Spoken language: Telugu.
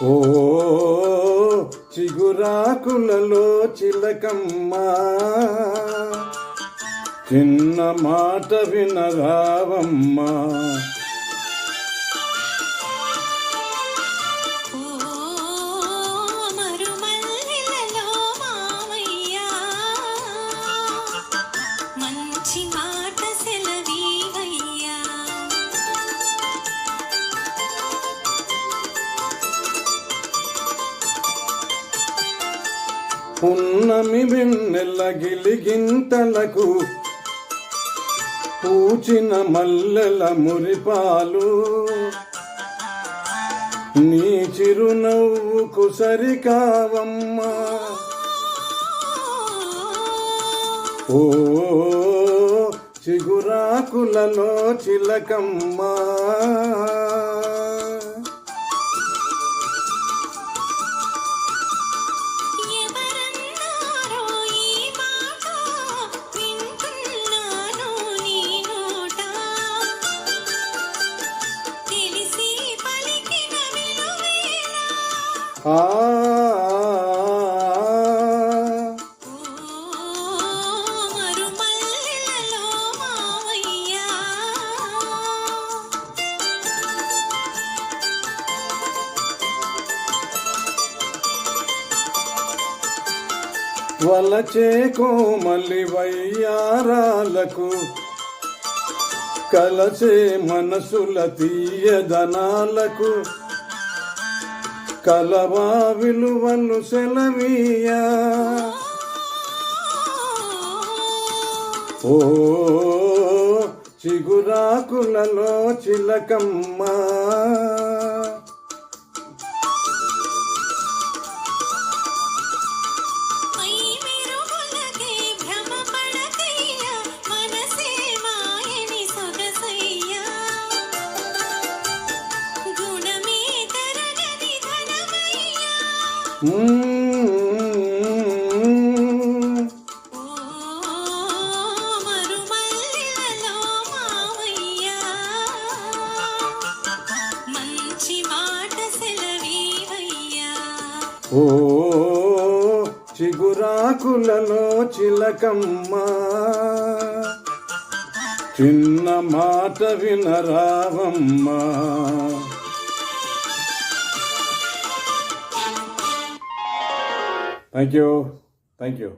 ఓ చిగురాకులలో చిలకమ్మ, చిన్న మాట వినరావమ్మా. పున్నమి వెన్నెల గిలిగింతలకు పూచిన మల్లెల మురిపాలు, నీ చిరునవ్వుకు సరికావమ్మా. ఓ చిగురాకులలో చిలకమ్మా, ఆ వలచే కోమలి వయ్యారాలకు, కలసే మనసుల తీయదనాలకు, కలవా విలువలు సెలవీయా. ఓ చిగురాకులలో చిలకమ్మా, ఓ చిగురాకులలో చిలకమ్మా, చిన్న మాట వినరావమ్మా. Thank you.